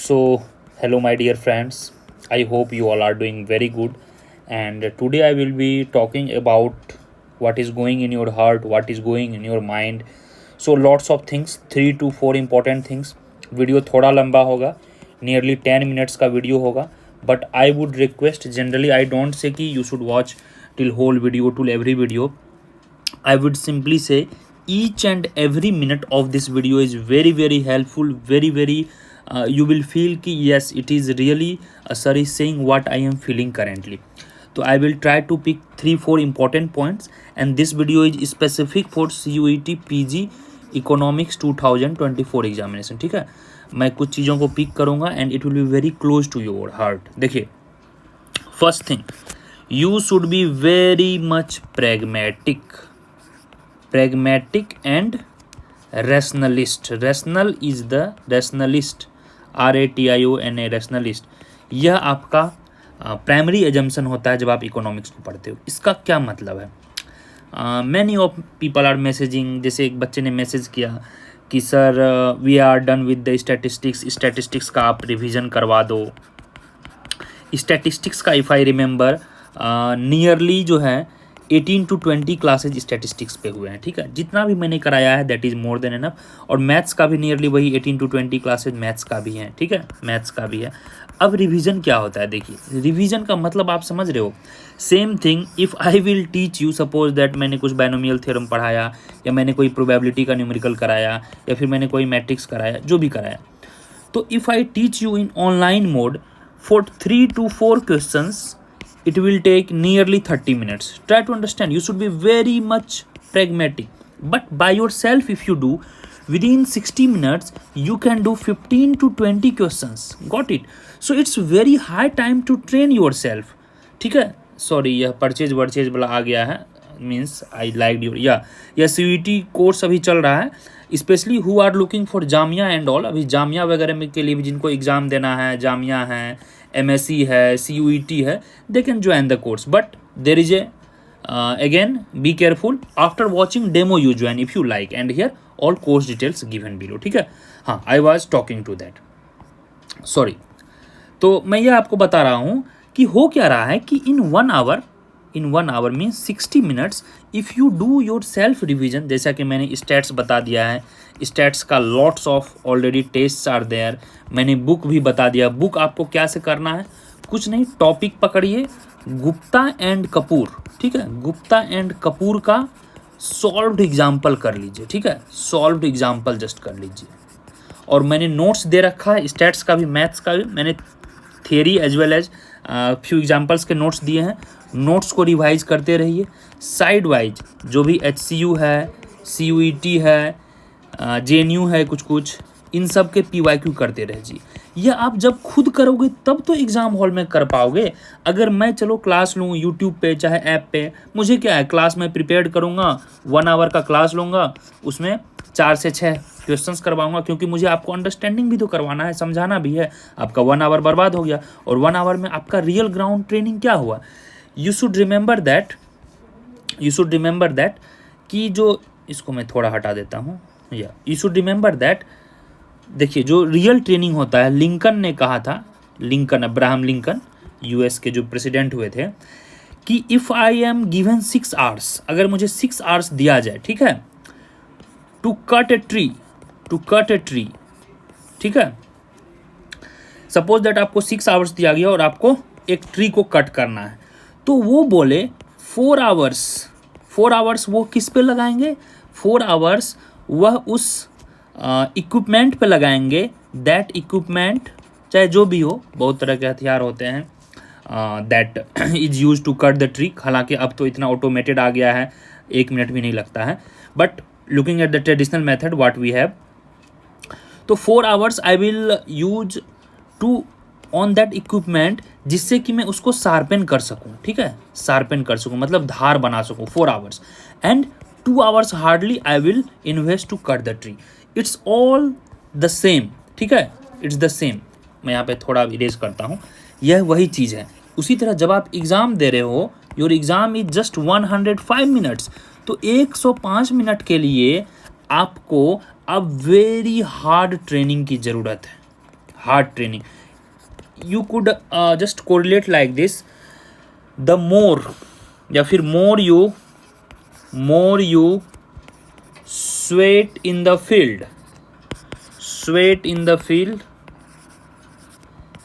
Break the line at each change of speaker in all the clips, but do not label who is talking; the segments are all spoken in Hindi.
So, hello, my dear friends. I hope you all are doing very good. And today I will be talking about what is going in your heart, what is going in your mind. So, lots of things, 3 to 4 important things. Video थोड़ा लंबा होगा, नियरली 10 minutes का वीडियो होगा. But I would request, generally I don't say कि you should watch till whole video, to every video. I would simply say each and every minute of this video is very helpful, very you will feel ki yes, it is really sir is saying what I am feeling currently. So I will try to pick 3-4 important points, and this video is specific for CUET PG Economics 2024 examination. ठीक है, मैं कुछ चीज़ों को पिक करूँगा and it will be very close to your heart. देखिए, first thing, you should be very much pragmatic and rationalist. Rational is the rationalist, RATIONA, rationalist. यह आपका प्राइमरी एजम्पशन होता है जब आप इकोनॉमिक्स को पढ़ते हो. इसका क्या मतलब है? Many of people are messaging. जैसे एक बच्चे ने मैसेज किया कि sir we are done with the statistics का आप रिवीजन करवा दो. स्टैटिस्टिक्स का इफ़ आई रिमेंबर नियरली जो है 18 to 20 क्लासेज स्टैटिस्टिक्स पे हुए हैं. ठीक है, जितना भी मैंने कराया है that is more than enough. और मैथ्स का भी नियरली वही 18 to 20 क्लासेज मैथ्स का भी हैं. ठीक है, मैथ्स का भी है. अब रिवीजन क्या होता है? देखिए, रिवीजन का मतलब आप समझ रहे हो. Same thing if I will teach you, suppose that मैंने कुछ बाइनोमियल थ्योरम पढ़ाया, या मैंने कोई प्रोबेबिलिटी का न्यूमेरिकल कराया, या फिर मैंने कोई मैट्रिक्स कराया, जो भी कराया, तो if I teach you in online mode for 3 to 4 questions, it will take nearly 30 minutes. Try to understand. You should be very much pragmatic. But by yourself, if you do, within 60 minutes, you can do 15 to 20 questions. Got it? So it's very high time to train yourself. ठीक है? Sorry, यह परचेज वाला आ गया है. मीन्स आई लाइक योर या CUET कोर्स अभी चल रहा है. Specially who are looking for Jamia and all. अभी जामिया वगैरह में के लिए भी जिनको एग्ज़ाम देना है, जामिया है, MSc है, CUET है, they can join the course. But there is a again be careful. After watching demo you join if you like, and here all course details given below. ठीक है, हाँ, I was talking to that, sorry. तो मैं ये आपको बता रहा हूँ कि हो क्या रहा है कि in 1 hour means 60 minutes if you do your self revision. जैसा कि मैंने स्टैट्स बता दिया है, स्टैट्स का lots of already tests are there. मैंने बुक भी बता दिया. बुक आपको क्या से करना है? कुछ नहीं, टॉपिक पकड़िए, गुप्ता एंड कपूर. ठीक है, गुप्ता एंड कपूर का सॉल्व्ड एग्जाम्पल कर लीजिए. ठीक है, सॉल्व्ड एग्जाम्पल जस्ट कर लीजिए. और मैंने नोट्स दे रखा है, स्टैट्स का भी, मैथ्स का भी. मैंने theory as well as few examples के नोट्स दिए हैं. नोट्स को रिवाइज करते रहिए. साइड वाइज जो भी HCU है, CUET है, JNU है, कुछ इन सब के PYQ करते रहिए. यह आप जब खुद करोगे तब तो एग्ज़ाम हॉल में कर पाओगे. अगर मैं चलो क्लास लूँ यूट्यूब पे चाहे ऐप पे, मुझे क्या है, क्लास में प्रिपेयर करूँगा, 1 hour का क्लास लूँगा, उसमें 4 से 6 क्वेश्चंस करवाऊंगा, क्योंकि मुझे आपको अंडरस्टैंडिंग भी तो करवाना है, समझाना भी है. आपका 1 hour बर्बाद हो गया. और 1 hour में आपका रियल ग्राउंड ट्रेनिंग क्या हुआ? यू शुड रिमेंबर दैट कि जो, इसको मैं थोड़ा हटा देता हूँ, या यू शुड रिमेंबर दैट. देखिए, जो रियल ट्रेनिंग होता है, लिंकन ने कहा था, अब्राहम लिंकन, US के जो प्रेसिडेंट हुए थे, कि if I am given 6 hours, अगर मुझे 6 hours दिया जाए, ठीक है, टू कट ए ट्री, ठीक है, सपोज दैट आपको 6 hours दिया गया और आपको एक ट्री को कट करना है, तो वो बोले 4 hours वो किस पे लगाएंगे? 4 hours वह उस इक्विपमेंट पे लगाएंगे. दैट इक्विपमेंट, चाहे जो भी हो, बहुत तरह के हथियार होते हैं, that is use to cut the tree. हालांकि अब तो इतना ऑटोमेटेड आ गया है, 1 minute भी नहीं लगता है. But looking at the traditional method what we have, तो 4 hours I will use to on that equipment, जिससे कि मैं उसको शार्पन कर सकूँ. ठीक है, शार्पन कर सकूँ मतलब धार बना सकूँ. 4 hours and 2 hours hardly I will invest to cut the tree. It's all the same. ठीक है, इट्स द सेम. मैं यहाँ पे थोड़ा इरेज करता हूँ. यह वही चीज़ है. उसी तरह जब आप एग्ज़ाम दे रहे हो, your exam is just 105 minutes, तो 105 मिनट के लिए आपको अब वेरी हार्ड ट्रेनिंग की ज़रूरत है. Hard training. You could just correlate like this, the more या फिर more you sweat in the field,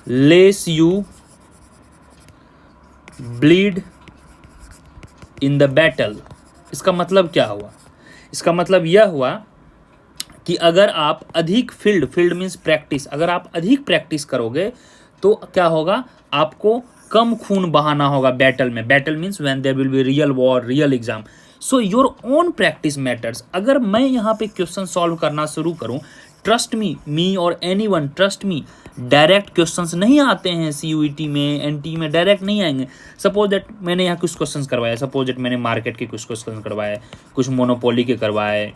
less you bleed in the battle. इसका मतलब क्या हुआ? इसका मतलब यह हुआ कि अगर आप अधिक फील्ड मीन्स प्रैक्टिस, अगर आप अधिक प्रैक्टिस करोगे तो क्या होगा, आपको कम खून बहाना होगा बैटल में. Battle means when there will be real war, real exam. So your own practice matters. अगर मैं यहाँ पे क्वेश्चन सॉल्व करना शुरू करूँ, ट्रस्ट मी और anyone trust me, direct questions नहीं आते हैं CUET में, NT में डायरेक्ट नहीं आएंगे. सपोज दैट मैंने यहाँ कुछ क्वेश्चंस करवाए, सपोज दैट मैंने मार्केट के कुछ क्वेश्चन करवाए, कुछ मोनोपोली के करवाए,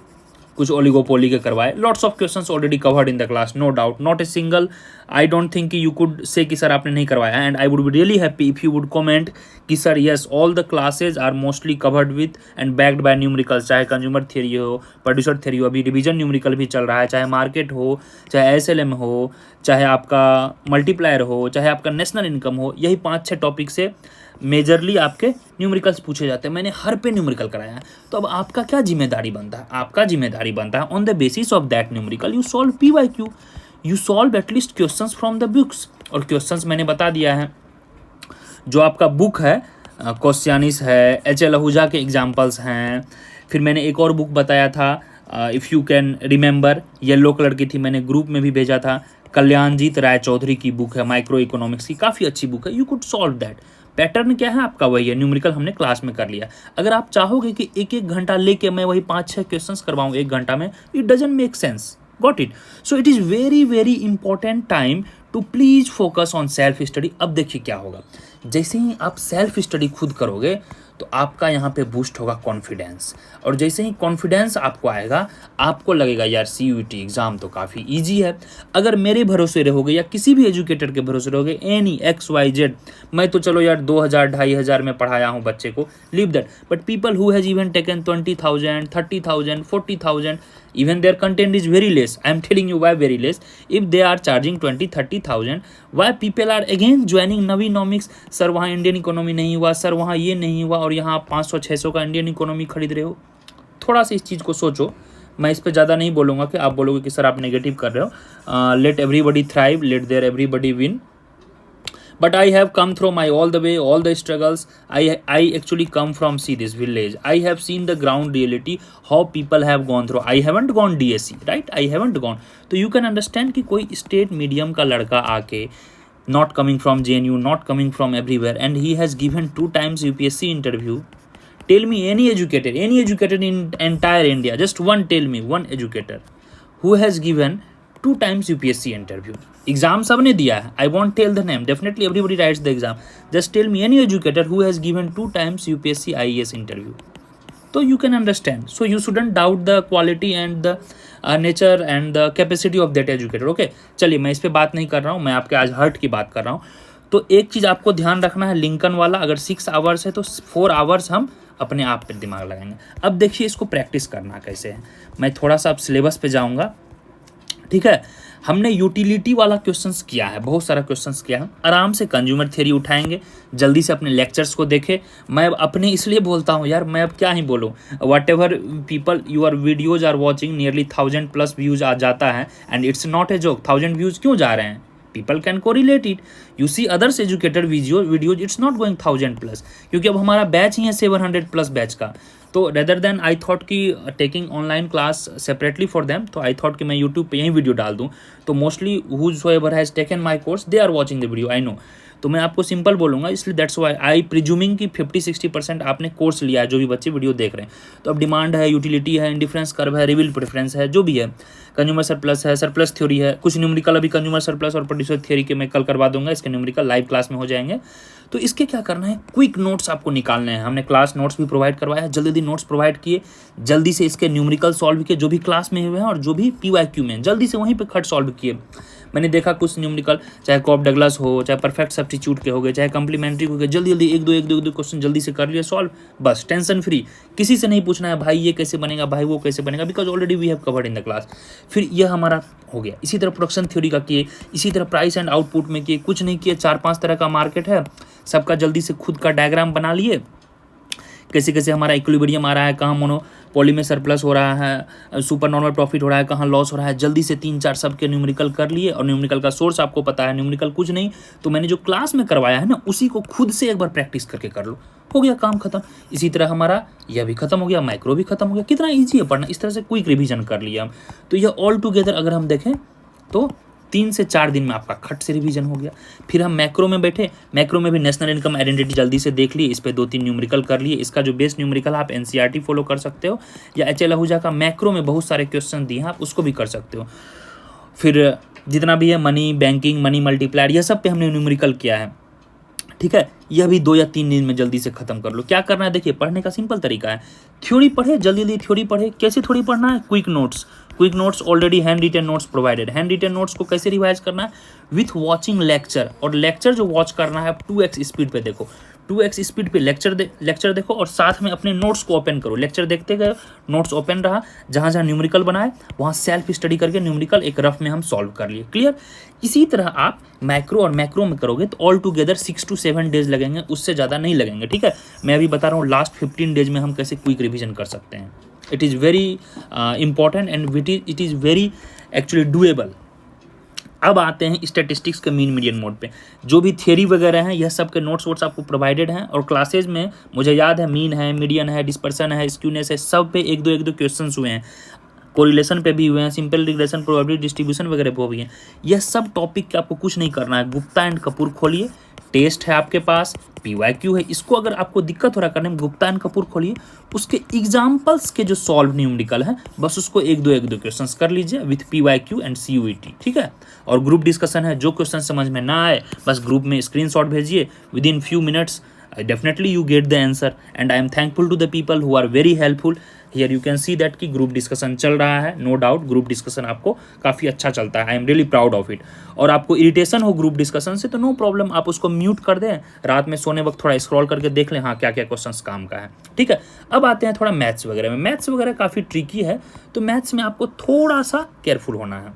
कुछ ओलिगोपोली के करवाए. Lots of questions already covered in the class, no doubt. Not a single, I don't think कि यू कुड से कि सर आपने नहीं करवाया. And I would be really happy if you would comment कि sir yes, all the classes are mostly covered with and backed by numericals. चाहे कंज्यूमर थ्योरी हो, प्रोड्यूसर थ्योरी हो, अभी रिवीजन न्यूमेरिकल भी चल रहा है, चाहे मार्केट हो, चाहे SLM हो, चाहे आपका मल्टीप्लायर हो, चाहे आपका नेशनल इनकम हो. यही 5-6 टॉपिक से मेजरली आपके न्यूमेरिकल्स पूछे जाते हैं. मैंने हर पे न्यूमेरिकल कराया है. तो अब आपका क्या जिम्मेदारी बनता है? आपका जिम्मेदारी बनता है on the basis of that numerical you solve PYQ, you solve at least questions from the books. और क्वेश्चंस मैंने बता दिया है, जो आपका बुक है क्वेश्चनिस है, HL आहूजा के एग्जाम्पल्स हैं. फिर मैंने एक और बुक बताया था, if you can remember, yellow colour की थी, मैंने ग्रुप में भी भेजा था, कल्याणजीत राय चौधरी की बुक है माइक्रो इकोनॉमिक्स की, काफ़ी अच्छी बुक है. You could solve that. Pattern क्या है आपका? वही है, न्यूमेरिकल हमने क्लास में कर लिया. अगर आप चाहोगे कि एक घंटा लेके मैं वही 5-6 क्वेश्चंस करवाऊँ 1 घंटा में, it doesn't make sense. Got it? So it is very important time to please focus on self study. अब देखिए क्या होगा, जैसे ही आप सेल्फ स्टडी खुद करोगे तो आपका यहाँ पे बूस्ट होगा कॉन्फिडेंस. और जैसे ही कॉन्फिडेंस आपको आएगा, आपको लगेगा यार CUET एग्ज़ाम तो काफ़ी ईजी है. अगर मेरे भरोसे रहोगे या किसी भी एजुकेटर के भरोसे रहोगे, एनी XYZ, मैं तो चलो यार 2,000-2,500 में पढ़ाया हूँ बच्चे को, leave that. But people who has even taken 20,000, 30,000, 40,000, even their content is very less. I am telling you why very less. If they are charging 20-30,000, why people are again joining Navinomics? Sir वहाँ इंडियन इकोनॉमी नहीं हुआ, सर वहाँ ये नहीं हुआ, और यहाँ आप 500-600 का इंडियन इकोनॉमी खरीद रहे हो. थोड़ा सा इस चीज़ को सोचो. मैं इस पर ज़्यादा नहीं बोलूँगा कि आप बोलोगे कि सर आप नेगेटिव कर रहे हो. Let everybody thrive, let there everybody win. But I have come through my all the way, all the struggles. I actually come from see this village. I have seen the ground reality, how people have gone through. I haven't gone DSC, right? I haven't gone. तो you can understand कि कोई state medium का लड़का आके, not coming from JNU, not coming from everywhere, and he has given 2 times UPSC interview. Tell me any educator in entire India, just one, tell me one educator who has given 2 times UPSC interview. Exam सब ने दिया है, I want tell the name, definitely everybody writes the exam. Just tell me any educator who has given 2 times UPSC IAS interview. तो you can understand. So you shouldn't doubt the quality and the nature and the capacity of that educator. Okay, चलिए मैं इस पर बात नहीं कर रहा हूँ, मैं आपके आज हर्ट की बात कर रहा हूँ. तो एक चीज़ आपको ध्यान रखना है, लिंकन वाला अगर 6 आवर्स है तो 4 आवर्स हम अपने आप पर दिमाग लगाएंगे. अब देखिए इसको प्रैक्टिस करना कैसे है. मैं थोड़ा सा अब सिलेबस पे जाऊँगा, ठीक है. हमने यूटिलिटी वाला क्वेश्चंस किया है, बहुत सारा क्वेश्चंस किया है. आराम से कंज्यूमर थ्योरी उठाएंगे, जल्दी से अपने लेक्चर्स को देखें. मैं अपने इसलिए बोलता हूँ यार, मैं अब क्या ही बोलूँ. Whatever people your videos are watching, nearly 1000+ views आ जाता है. And it's not a joke. 1000 views क्यों जा रहे हैं? People can correlate it. You see others educated videos, it's not going 1000+, क्योंकि अब हमारा बैच ही है 700+ बैच का. तो रेदर देन आई थॉट कि taking online class separately for them, तो आई थॉट कि मैं यूट्यूब पे यही वीडियो डाल दूँ. तो mostly whoever has taken my course, they are watching the video, I know. तो मैं आपको सिंपल बोलूँगा, इसलिए दैट्स वाई आई प्रिज्यूमिंग कि 50-60% आपने कोर्स लिया है, जो भी बच्चे वीडियो देख रहे हैं. तो अब डिमांड है, यूटिलिटी है, इंडिफरेंस कर्व है, रिवील प्रेफरेंस है, जो भी है, कंज्यूमर सरप्लस है, सरप्लस थ्योरी है, कुछ न्यूमेरिकल अभी कंज्यूमर सरप्लस और प्रोड्यूसर थ्योरी के मैं कल करवा दूंगा. इसके न्यूमेरिकल लाइव क्लास में हो जाएंगे. तो इसके क्या करना है, क्विक नोट्स आपको निकालने हैं. हमने क्लास नोट्स भी प्रोवाइड करवाया है, जल्दी नोट्स प्रोवाइड किए, जल्दी से इसके न्यूमेरिकल सॉल्व किए जो भी क्लास में हुए हैं, और जो भी PYQ में जल्दी से वहीं पे खट सॉल्व किए. मैंने देखा कुछ न्यूमेरिकल चाहे कॉप डगलस हो, चाहे परफेक्ट सब्स्टिट्यूट के हो गए, चाहे कम्प्लीमेंट्री हो गए, जल्दी जल्दी एक दो क्वेश्चन जल्दी से कर लिए सॉल्व, बस टेंशन फ्री, किसी से नहीं पूछना है भाई ये कैसे बनेगा, भाई वो कैसे बनेगा, because already we have covered in the class. फिर यह हमारा हो गया। इसी तरह प्रोडक्शन थ्योरी का किए, इसी तरह प्राइस एंड आउटपुट में किए, कुछ नहीं किए, 4-5 तरह का मार्केट है, सबका जल्दी से खुद का डायग्राम बना लिए, कैसे कैसे हमारा इक्विलिब्रियम आ रहा है, कहाँ मोनोपोली में सरप्लस हो रहा है, सुपर नॉर्मल प्रॉफिट हो रहा है, कहाँ लॉस हो रहा है, जल्दी से 3-4 सबके न्यूमेरिकल कर लिए। और न्यूमेरिकल का सोर्स आपको पता है, न्यूमेरिकल कुछ नहीं तो मैंने जो क्लास में करवाया है ना उसी को खुद से एक बार प्रैक्टिस करके कर लो, हो गया काम खत्म। इसी तरह हमारा यह भी खत्म हो गया, माइक्रो भी खत्म हो गया। कितना ईजी है पढ़ना, इस तरह से क्विक रिवीजन कर लिया हम। तो यह ऑल टुगेदर अगर हम देखें तो 3 से 4 दिन में आपका खट से रिवीजन हो गया। फिर हम मैक्रो में बैठे, मैक्रो में भी नेशनल इनकम आइडेंटिटी जल्दी से देख लिए, इस पे 2-3 न्यूमेरिकल कर लिए। इसका जो बेस्ट न्यूमेरिकल आप एनसीईआरटी फॉलो कर सकते हो, या एचएल आहूजा का मैक्रो में बहुत सारे क्वेश्चन दिए हैं, आप उसको भी कर सकते हो। फिर जितना भी है मनी बैंकिंग, मनी मल्टीप्लायर, यह सब पे हमने न्यूमेरिकल किया है, ठीक है। यह भी 2 या 3 दिन में जल्दी से खत्म कर लो। क्या करना है देखिए, पढ़ने का सिंपल तरीका है, थ्योरी पढ़े, जल्दी जल्दी थ्योरी पढ़े। कैसे थ्योरी पढ़ना है, quick notes already hand written notes provided. Hand written notes को कैसे रिवाइज करना है, विथ वॉचिंग लेक्चर। और लेक्चर जो वॉच करना है 2x स्पीड पे देखो, 2x स्पीड पे लेक्चर देखो, और साथ में अपने नोट्स को ओपन करो। लेक्चर देखते गए, नोट्स ओपन रहा, जहाँ जहाँ न्यूमेरिकल बनाए वहाँ सेल्फ स्टडी करके न्यूमेरिकल एक रफ में हम सॉल्व कर लिए, क्लियर। इसी तरह आप मैक्रो और मैक्रो में करोगे तो ऑल टुगेदर 6 to 7 डेज लगेंगे, उससे ज़्यादा नहीं लगेंगे, ठीक है। मैं अभी बता रहा हूँ लास्ट 15 डेज में हम कैसे क्विक रिविजन कर सकते हैं। It is very important and it is very actually doable. अब आते हैं स्टैटिस्टिक्स के मीन मीडियन मोड पे। जो भी थियरी वगैरह हैं यह सब के नोट्स वोट्स आपको प्रोवाइडेड हैं, और क्लासेज में मुझे याद है मीन है, मीडियन है, डिस्पर्सन है, स्क्यूनेस है, सब पे एक दो क्वेश्चंस हुए हैं, कोरिलेशन पे भी हुए हैं, सिंपल रिग्रेशन, प्रोबेबिलिटी डिस्ट्रीब्यूशन वगैरह पे भी हैं। यह सब टॉपिक के आपको कुछ नहीं करना है, गुप्ता एंड कपूर खोलिए, टेस्ट है आपके पास, PYQ है, इसको अगर आपको दिक्कत हो रहा करने में गुप्ता एंड कपूर खोलिए, उसके एग्जाम्पल्स के जो सॉल्व न्यूमेरिकल है बस उसको एक दो क्वेश्चंस कर लीजिए विथ PYQ एंड CUET, ठीक है। और ग्रुप डिस्कशन है, जो क्वेश्चन समझ में ना आए बस ग्रुप में स्क्रीनशॉट भेजिए, with in few minutes definitely you get the answer, and I am thankful to the people who are very helpful. Here you can see that कि ग्रुप डिस्कशन चल रहा है, नो डाउट ग्रुप डिस्कशन आपको काफ़ी अच्छा चलता है, I am really proud of it. और आपको इरिटेशन हो ग्रुप डिस्कशन से तो नो प्रॉब्लम, आप उसको म्यूट कर दें, रात में सोने वक्त थोड़ा स्क्रॉल करके देख लें हाँ क्या क्या क्वेश्चंस काम का है, ठीक है। अब आते हैं थोड़ा मैथ्स वगैरह में। मैथ्स वगैरह काफ़ी ट्रिकी है, तो मैथ्स में आपको थोड़ा सा केयरफुल होना है।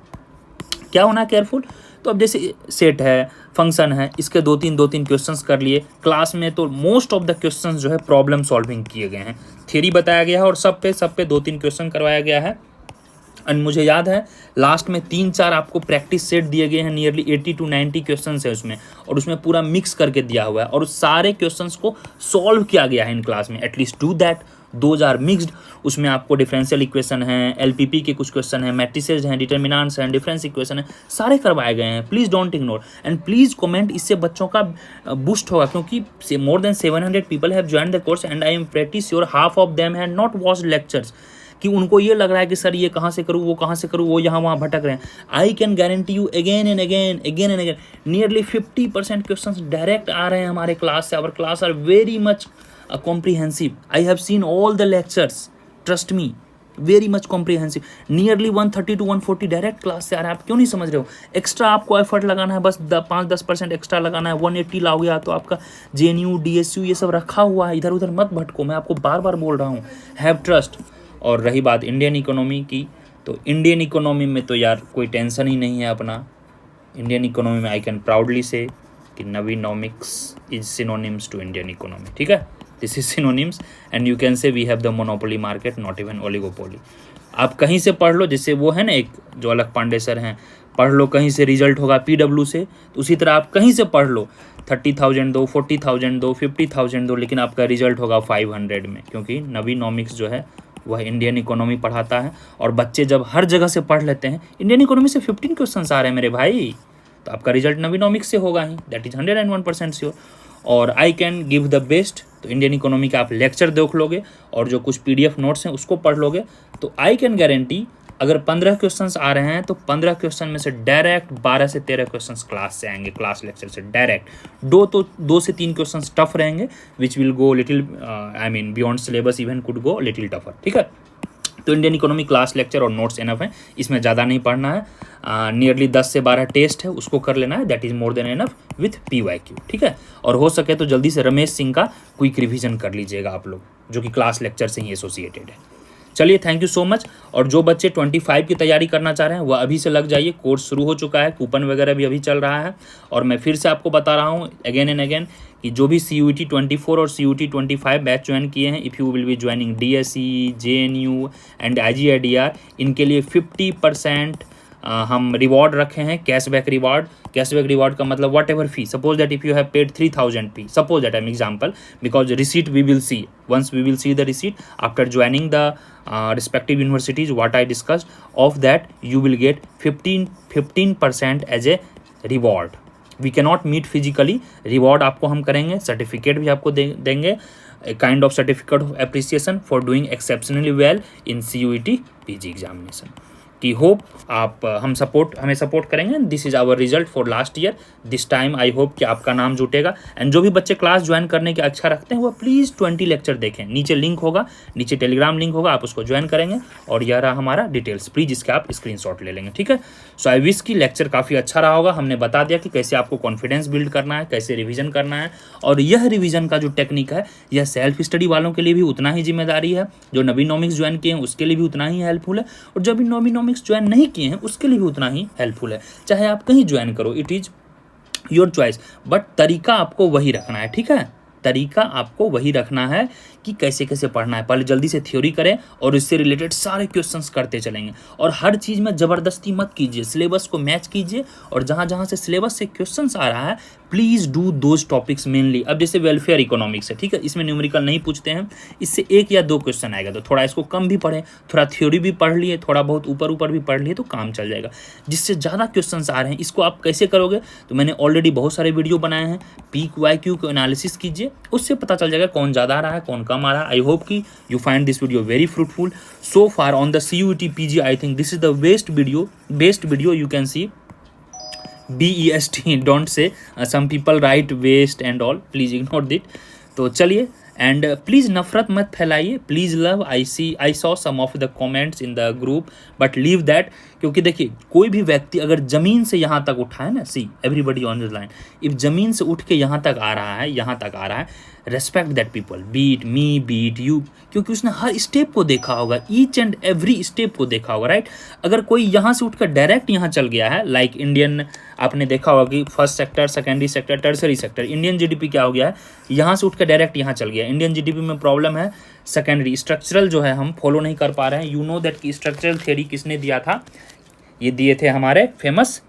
क्या होना है केयरफुल, तो अब जैसे सेट है, फंक्शन है, इसके 2-3 क्वेश्चंस कर लिए। क्लास में तो मोस्ट ऑफ द क्वेश्चंस जो है प्रॉब्लम सॉल्विंग किए गए हैं, थ्योरी बताया गया है और सब पे 2-3 क्वेश्चन करवाया गया है। एंड मुझे याद है लास्ट में 3-4 आपको प्रैक्टिस सेट दिए गए हैं, नियरली 80 to 90 क्वेश्चन है उसमें, और उसमें पूरा मिक्स करके दिया हुआ है और उस सारे क्वेश्चंस को सॉल्व किया गया है इन क्लास में। At least do that, those are mixed. उसमें आपको डिफरेंशियल इक्वेशन है, LPP के कुछ क्वेश्चन हैं, मैट्रिसेज हैं, डिटर्मिनेंट्स हैं, डिफरेंस इक्वेशन है, सारे करवाए गए हैं। Please don't ignore and please comment, इससे बच्चों का बूस्ट होगा, क्योंकि more than 700 people have join the course and I am pretty sure half of them have not watched lectures, कि उनको ये लग रहा है कि सर ये कहाँ से करूँ, वो कहाँ से करूँ, वो यहाँ वहाँ भटक रहे हैं। I can guarantee you again and again nearly 50% question direct आ रहे हैं हमारे क्लास से। Our class are very much comprehensive. I have seen all the lectures, trust me, very much comprehensive. Nearly 130 to 140 direct class से आ रहा है। आप क्यों नहीं समझ रहे हो? एक्स्ट्रा आपको एफर्ट लगाना है, बस 5-10% एक्स्ट्रा लगाना है। 180 लाओगे तो आपका JNU DSU ये सब रखा हुआ है, इधर उधर मत भटको, मैं आपको बार बार बोल रहा हूँ, हैव ट्रस्ट। और रही बात इंडियन इकोनॉमी की, तो इंडियन इकोनॉमी में तो यार कोई टेंशन ही नहीं है अपना। इंडियन इकोनॉमी में आई कैन प्राउडली से कि Naveenomics is synonyms to Indian economy, ठीक है। This is synonyms and you can say we have the monopoly market, not even oligopoly. आप कहीं से पढ़ लो, जैसे वो है ना एक जो अलग पांडे सर हैं, पढ़ लो कहीं से रिजल्ट होगा PW से, तो उसी तरह आप कहीं से पढ़ लो, 30,000 दो, 40,000 दो, 50,000 दो, लेकिन आपका रिजल्ट होगा 500 में, क्योंकि नवीनोमिक्स जो है वह इंडियन इकोनॉमी पढ़ाता है। और बच्चे जब हर जगह से पढ़ लेते हैं, इंडियन इकोनॉमी से 15 क्वेश्चन आ रहे हैं मेरे भाई, तो आपका रिजल्ट नवीनोमिक्स से होगा ही, दैट इज 101% श्योर। और I can give the best, तो इंडियन इकोनॉमी का आप लेक्चर देख लोगे और जो कुछ PDF नोट्स हैं उसको पढ़ लोगे, तो आई कैन गारंटी अगर 15 क्वेश्चंस आ रहे हैं तो 15 क्वेश्चन में से डायरेक्ट 12 से 13 क्वेश्चंस क्लास से आएंगे, क्लास लेक्चर से डायरेक्ट। 2 से 3 क्वेश्चंस टफ रहेंगे, which will go little, I mean beyond syllabus even could go little tougher, ठीक है। तो इंडियन इकोनॉमी क्लास लेक्चर और नोट्स इनफ है, इसमें ज़्यादा नहीं पढ़ना है। नियरली 10 से 12 टेस्ट है, उसको कर लेना है, that is more than enough with PYQ, ठीक है। और हो सके तो जल्दी से रमेश सिंह का क्विक रिवीजन कर लीजिएगा आप लोग, जो कि क्लास लेक्चर से ही एसोसिएटेड है। चलिए, थैंक यू सो मच। और जो बच्चे 25 की तैयारी करना चाह रहे हैं वह अभी से लग जाइए, कोर्स शुरू हो चुका है, कूपन वगैरह भी अभी चल रहा है। और मैं फिर से आपको बता रहा हूँ अगेन एंड अगेन कि जो भी CUET 24 और CUET 25 बैच ज्वाइन किए हैं, if you will be joining DSE, JNU and IGIDR, इनके लिए 50% हम रिवॉर्ड रखे हैं, कैशबैक रिवॉर्ड। कैशबैक रिवॉर्ड का मतलब whatever fee, suppose that if you have paid 3000 fee, suppose that an example, because receipt we will see, once we will see the receipt after joining the respective universities what I discussed, of that you will get 15% as a reward. We cannot meet physically, reward आपको हम करेंगे, सर्टिफिकेट भी आपको देंगे, kind of certificate of appreciation for doing exceptionally well in CUET PG examination. कि होप आप हमें सपोर्ट करेंगे। This is our result for last year, this time I hope कि आपका नाम जुटेगा। एंड जो भी बच्चे क्लास ज्वाइन करने की इच्छा रखते हैं वो प्लीज़ 20 लेक्चर देखें, नीचे लिंक होगा, नीचे टेलीग्राम लिंक होगा, आप उसको ज्वाइन करेंगे और यह रहा हमारा डिटेल्स, प्लीज़ इसके आप स्क्रीनशॉट ले लेंगे, ठीक है। सो आई विश की लेक्चर काफ़ी अच्छा रहा होगा। हमने बता दिया कि कैसे आपको कॉन्फिडेंस बिल्ड करना है, कैसे रिविजन करना है, और यह रिविजन का जो टेक्निक है यह सेल्फ स्टडी वालों के लिए भी उतना ही जिम्मेदारी है, जो नवीनोमिक्स ज्वाइन किए हैं उसके लिए भी उतना ही हेल्पफुल है, और जो भी नवीनोमिक्स ज्वाइन नहीं किए हैं उसके लिए भी उतना ही हेल्पफुल है। चाहे आप कहीं ज्वाइन करो, it is your choice, but तरीका आपको वही रखना है, ठीक है। तरीका आपको वही रखना है कि कैसे कैसे पढ़ना है। पहले जल्दी से थ्योरी करें और इससे रिलेटेड सारे क्वेश्चंस करते चलेंगे, और हर चीज़ में ज़बरदस्ती मत कीजिए, सिलेबस को मैच कीजिए, और जहाँ जहाँ से सिलेबस से क्वेश्चंस आ रहा है please do those topics mainly. अब जैसे वेलफेयर इकोनॉमिक्स है, ठीक है, इसमें न्यूमेरिकल नहीं पूछते हैं, इससे 1 या 2 क्वेश्चन आएगा, तो थोड़ा इसको कम भी पढ़ें, थोड़ा थ्योरी भी पढ़ लिए, थोड़ा बहुत ऊपर भी पढ़ लिए तो काम चल जाएगा। जिससे ज़्यादा क्वेश्चंस आ रहे हैं इसको आप कैसे करोगे, तो मैंने ऑलरेडी बहुत सारे वीडियो बनाए हैं, PYQ को एनालिसिस कीजिए, उससे पता चल जाएगा कौन ज़्यादा आ रहा है कौन कम आ रहा है। आई होप कि you find this video very fruitful so far on the CUET PG. I think this is the best video you can see. BEST, don't say, some people write waste and all, please ignore it. तो चलिए, एंड प्लीज़ नफरत मत फैलाइए, please love. I saw some of the comments in the group, but leave that, क्योंकि देखिए कोई भी व्यक्ति अगर ज़मीन से यहाँ तक उठा है ना, see everybody on this line, if ज़मीन से उठ के यहाँ तक आ रहा है, respect that people, B it me, B it you, क्योंकि उसने हर स्टेप को देखा होगा, ईच एंड एवरी स्टेप को देखा होगा, राइट। अगर कोई यहाँ से उठकर डायरेक्ट यहाँ चल गया है, लाइक इंडियन, आपने देखा होगा कि first sector, secondary sector, tertiary sector, Indian GDP क्या हो गया है, यहाँ से उठकर डायरेक्ट यहाँ चल गया। इंडियन GDP में प्रॉब्लम है सेकेंडरी, स्ट्रक्चरल जो है हम फॉलो नहीं कर पा रहे हैं। यू नो दैट की स्ट्रक्चरल थ्योरी किसने दिया था, ये दिए थे हमारे फेमस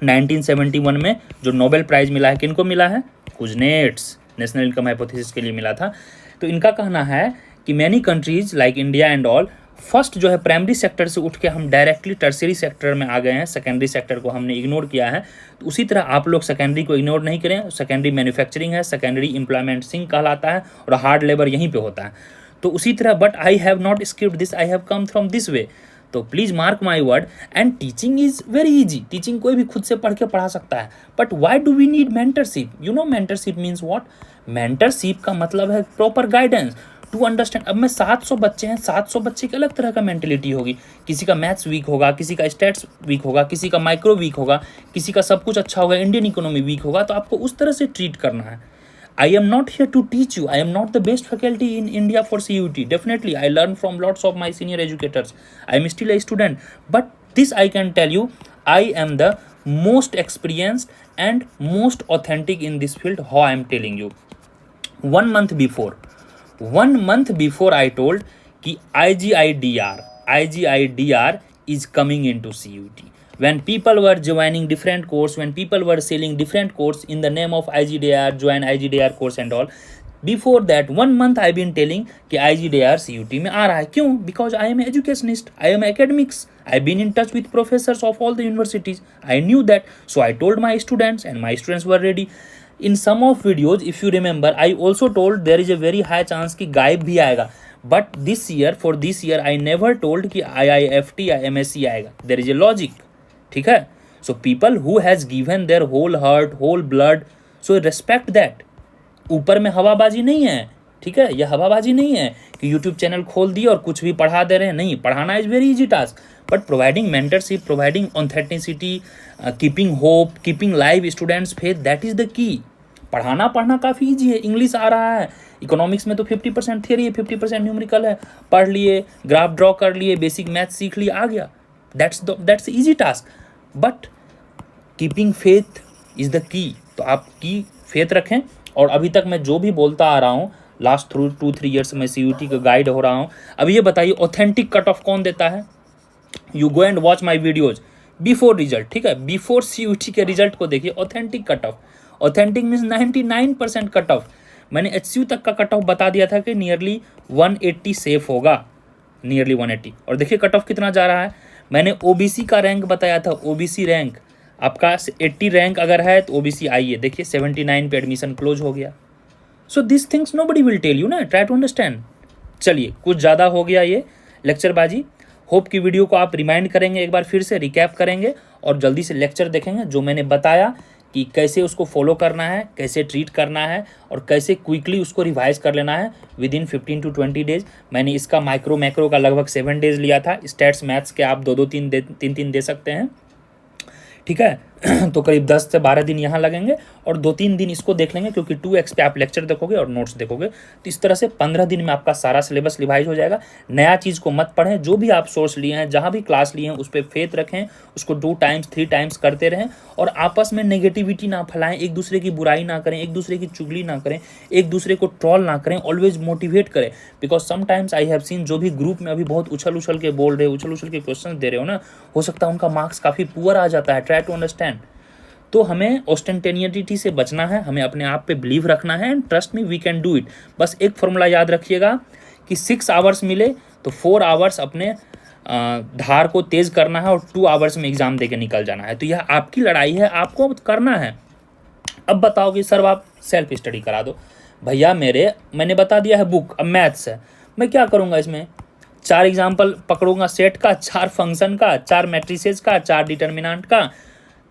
1971 में जो नोबेल प्राइज़ मिला है, किनको मिला है, कुजनेट्स, नेशनल इनकम हाइपोथेसिस के लिए मिला था। तो इनका कहना है कि many countries like India and all, first जो है प्राइमरी सेक्टर से उठ के हम डायरेक्टली टर्सरी सेक्टर में आ गए हैं, सेकेंडरी सेक्टर को हमने इग्नोर किया है। तो उसी तरह आप लोग सेकेंडरी को इग्नोर नहीं करें। सेकेंडरी मैन्युफैक्चरिंग है, सेकेंडरी इम्प्लॉयमेंट कहलाता है, और हार्ड लेबर यहीं पे होता है। तो उसी तरह, but I have not skipped this, I have come from this way. तो please mark my word, and teaching is very easy, teaching कोई भी खुद से पढ़ के पढ़ा सकता है, but why do we need mentorship? You know mentorship means what? Mentorship का मतलब है प्रॉपर गाइडेंस टू अंडरस्टैंड। अब में 700 बच्चे हैं, 700 बच्चे की अलग तरह का मेंटेलिटी होगी, किसी का मैथ्स वीक होगा, किसी का स्टैट्स वीक होगा, किसी का माइक्रो वीक होगा, किसी का सब कुछ अच्छा होगा, इंडियन इकोनॉमी वीक होगा, तो आपको उस तरह से ट्रीट करना है। I am not here to teach you. I am not the best faculty in India for CUET. Definitely, I learned from lots of my senior educators. I am still a student. But this I can tell you, I am the most experienced and most authentic in this field, how I am telling you. 1 month before I told कि IGIDR is coming into CUET. When people were joining different course, when people were selling different course in the name of IGDR, join IGDR course and all, before that 1 month I've been telling कि IGDR CUET में आ रहा है। क्यों? Because I am an educationist, I am academics, I've been in touch with professors of all the universities, I knew that, so I told my students and my students were ready. In some of videos, if you remember, I also told there is a very high chance कि गायब भी आएगा, but for this year I never told कि IIFT या MSc आएगा. There is a logic, ठीक है? So people who has given their whole heart, whole blood, so respect that. ऊपर में हवाबाजी नहीं है, ठीक है, यह हवाबाजी नहीं है कि यूट्यूब चैनल खोल दिए और कुछ भी पढ़ा दे रहे हैं। नहीं, पढ़ाना is very easy task, but providing mentorship, providing authenticity, keeping hope, keeping live students faith, that is the key. पढ़ना काफ़ी ईजी है, इंग्लिश आ रहा है, इकोनॉमिक्स में तो 50% थियरी है, 50% न्यूमेरिकल है, पढ़ लिए, ग्राफ ड्रॉ कर लिए, बेसिक मैथ सीख लिए, आ गया, that's easy task. But keeping faith is the key. तो आप की फेथ रखें। और अभी तक मैं जो भी बोलता आ रहा हूँ, लास्ट 2-3 ईयर्स में CUT का गाइड हो रहा हूँ। अब ये बताइए ऑथेंटिक कट ऑफ कौन देता है? You go and watch my videos before result, ठीक है, बिफोर CUT के रिजल्ट को देखिए, authentic cut off. Authentic means 99% cut off. मैंने HCU तक का कट ऑफ बता दिया था कि नियरली 180 सेफ होगा, नियरली 180। और देखिए कट ऑफ कितना जा रहा है। मैंने OBC का रैंक बताया था, OBC रैंक आपका 80 रैंक अगर है तो OBC आइए, देखिए 79 पे एडमिशन क्लोज हो गया। So this things nobody will tell you ना, ट्राई टू अंडरस्टैंड। चलिए, कुछ ज़्यादा हो गया ये लेक्चरबाजी। होप की वीडियो को आप रिमाइंड करेंगे, एक बार फिर से रिकैप करेंगे और जल्दी से लेक्चर देखेंगे जो मैंने बताया कि कैसे उसको फॉलो करना है, कैसे ट्रीट करना है और कैसे क्विकली उसको रिवाइज कर लेना है विद इन 15 to 20 डेज। मैंने इसका माइक्रो मैक्रो का लगभग 7 डेज लिया था। स्टैट्स मैथ्स के आप 2-2 3 दे सकते हैं, ठीक है। तो करीब 10 से 12 दिन यहाँ लगेंगे और 2-3 दिन इसको देख लेंगे, क्योंकि 2x पे आप लेक्चर देखोगे और नोट्स देखोगे। तो इस तरह से 15 दिन में आपका सारा सिलेबस रिवाइज हो जाएगा। नया चीज़ को मत पढ़ें, जो भी आप सोर्स लिए हैं, जहाँ भी क्लास लिए हैं, उस पर फेथ रखें, उसको 2 टाइम्स 3 टाइम्स करते रहें और आपस में नेगेटिविटी ना फैलाएं, एक दूसरे की बुराई ना करें, एक दूसरे की चुगली ना करें, एक दूसरे को ट्रॉल ना करें, ऑलवेज मोटिवेट करें। Because sometimes I have seen, जो भी ग्रुप में अभी बहुत उछल के बोल रहे, उछल के क्वेश्चन दे रहे हो ना, हो सकता है उनका मार्क्स काफ़ी पुअर आ जाता है। Try to understand. तो हमें ऑस्टेंटेनिटी से बचना है, हमें अपने आप पे बिलीव रखना है and trust me we can do it. बस एक फॉर्मूला याद रखिएगा कि 6 आवर्स मिले तो 4 आवर्स अपने धार को तेज करना है और 2 आवर्स में एग्जाम देके निकल जाना है। तो यह आपकी लड़ाई है, आपको करना है। अब बताओ कि सर आप सेल्फ स्टडी करा दो। भैया मैंने बता दिया है बुक, अब मैथ्स है, मैं क्या करूँगा इसमें? 4 एग्जाम्पल पकड़ूंगा सेट का, 4 फंक्शन का, 4 मैट्रिसेस का, 4 डिटर्मिनेंट का,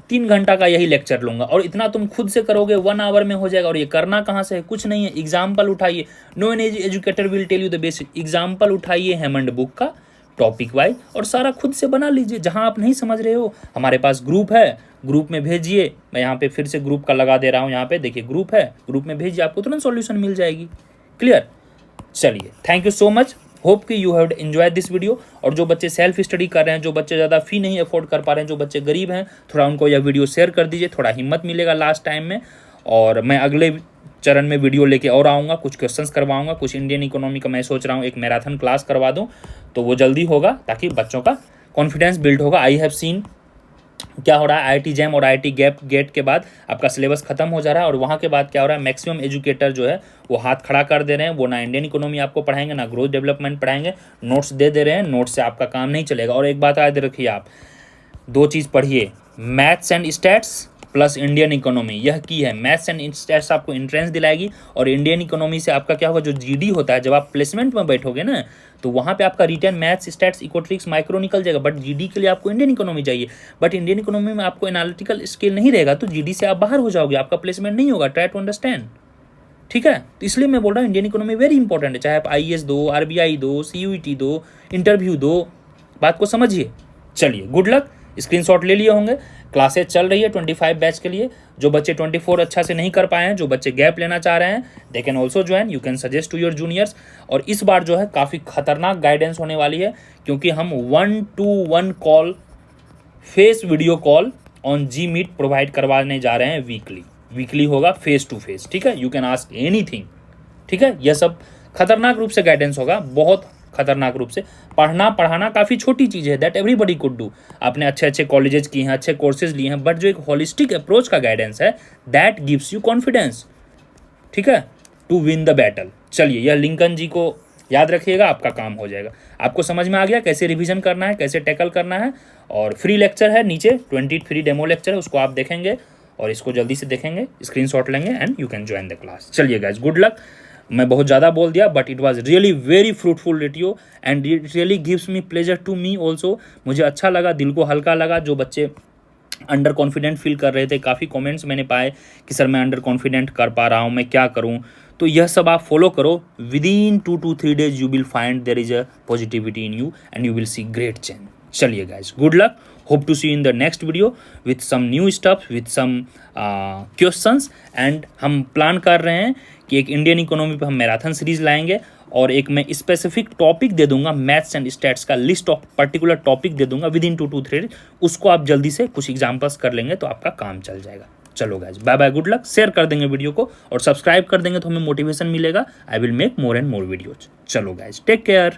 3 घंटा का यही लेक्चर लूंगा। और इतना तुम खुद से करोगे 1 आवर में हो जाएगा। और ये करना कहाँ से है? कुछ नहीं है, एग्जाम्पल उठाइए। No an educator will tell you the basic. Example उठाइए हेमंड बुक का टॉपिक वाइज और सारा खुद से बना लीजिए। जहाँ आप नहीं समझ रहे हो, हमारे पास ग्रुप है, ग्रुप में भेजिए। मैं यहाँ पे फिर से ग्रुप का लगा दे रहा हूँ, यहाँ पे देखिए ग्रुप है, ग्रुप में भेजिए, आपको तुरंत सॉल्यूशन मिल जाएगी। क्लियर? चलिए, thank you so much. Hope कि you have enjoyed this video. और जो बच्चे सेल्फ स्टडी कर रहे हैं, जो बच्चे ज़्यादा फ़ी नहीं अफोर्ड कर पा रहे हैं, जो बच्चे गरीब हैं, थोड़ा उनको यह वीडियो शेयर कर दीजिए, थोड़ा हिम्मत मिलेगा लास्ट टाइम में। और मैं अगले चरण में वीडियो लेके और आऊँगा, कुछ क्वेश्चंस करवाऊँगा, कुछ इंडियन इकोनॉमी का मैं सोच रहा हूँ एक मैराथन क्लास करवा दूँ, तो वो जल्दी होगा ताकि बच्चों का कॉन्फिडेंस बिल्ड होगा। आई हैव सीन क्या हो रहा है, IIT जैम और IIT गेट के बाद आपका सिलेबस खत्म हो जा रहा है और वहाँ के बाद क्या हो रहा है, मैक्सिमम एजुकेटर जो है वो हाथ खड़ा कर दे रहे हैं। वो ना इंडियन इकोनॉमी आपको पढ़ाएंगे, ना ग्रोथ डेवलपमेंट पढ़ाएंगे, नोट्स दे रहे हैं। नोट्स से आपका काम नहीं चलेगा। और एक बात याद रखिए, आप 2 चीज़ पढ़िए, maths and stats plus Indian economy, यह की है। मैथ्स एंड स्टैट्स आपको एंट्रेंस दिलाएगी और इंडियन इकोनॉमी से आपका क्या होगा, जो GD होता है, जब आप प्लेसमेंट में बैठोगे ना, तो वहाँ पे आपका रिटर्न मैथ्स स्टैट्स इकोट्रिक्स माइक्रो निकल जाएगा। बट GD के लिए आपको इंडियन इकोनॉमी चाहिए, बट इंडियन इकोनॉमी में आपको एनालिटिकल स्किल नहीं रहेगा, तो GD से आप बाहर हो जाओगे, आपका प्लेसमेंट नहीं होगा। ट्राई टू अंडरस्टैंड, ठीक है? तो इसलिए मैं बोल रहा हूँ इंडियन इकोनॉमी वेरी इंपॉर्टेंट है। चाहे आप IAS दो, RBI दो, CUET दो, इंटरव्यू दो, बात को समझिए। चलिए, गुड लक। स्क्रीनशॉट ले लिए होंगे। क्लासेस चल रही है 25 बैच के लिए। जो बच्चे 24 अच्छा से नहीं कर पाए हैं, जो बच्चे गैप लेना चाह रहे हैं, they can also join, you can suggest to your juniors. और इस बार जो है काफ़ी खतरनाक गाइडेंस होने वाली है, क्योंकि हम 1-to-1 call, face video call on Gmeet provide करवाने जा रहे हैं। वीकली होगा, फेस टू फेस, ठीक है? यू कैन आस्क एनीथिंग, ठीक है? यह सब खतरनाक रूप से गाइडेंस होगा, बहुत खतरनाक रूप से। पढ़ाना काफ़ी छोटी चीज़ है, दैट एवरीबडी कुड डू। आपने अच्छे कॉलेजेस किए हैं, अच्छे कोर्सेज लिए हैं, बट जो एक होलिस्टिक अप्रोच का गाइडेंस है, दैट गिव्स यू कॉन्फिडेंस, ठीक है, टू विन द बैटल। चलिए, यह लिंकन जी को याद रखिएगा, आपका काम हो जाएगा। आपको समझ में आ गया कैसे रिवीजन करना है, कैसे टैकल करना है। और फ्री लेक्चर है नीचे, 20 फ्री डेमो लेक्चर है, उसको आप देखेंगे और इसको जल्दी से देखेंगे, स्क्रीनशॉट लेंगे and you can join the class. चलिए गाइज, गुड लक। मैं बहुत ज़्यादा बोल दिया, but it was really very fruitful video and it really gives me pleasure to me also. मुझे अच्छा लगा, दिल को हल्का लगा। जो बच्चे अंडर कॉन्फिडेंट फील कर रहे थे, काफ़ी कमेंट्स मैंने पाए कि सर मैं अंडर कॉन्फिडेंट कर पा रहा हूँ, मैं क्या करूँ। तो यह सब आप फॉलो करो, within 2 to 3 days you will find there is a positivity in you and you will see great change. चलिए guys, good luck, hope to see in the next video with some new stuff, with some questions. And हम प्लान कर रहे हैं कि एक इंडियन इकोनॉमी पे हम मैराथन सीरीज लाएंगे और एक मैं स्पेसिफिक टॉपिक दे दूंगा, मैथ्स एंड स्टैट्स का लिस्ट ऑफ पर्टिकुलर टॉपिक दे दूंगा विद इन 2 to 3 days। उसको आप जल्दी से कुछ एग्जाम्पल्स कर लेंगे तो आपका काम चल जाएगा। चलो guys, bye bye, good luck, share कर देंगे वीडियो को और सब्सक्राइब कर देंगे तो हमें मोटिवेशन मिलेगा। I will make more and more videos. चलो गाइज, टेक केयर।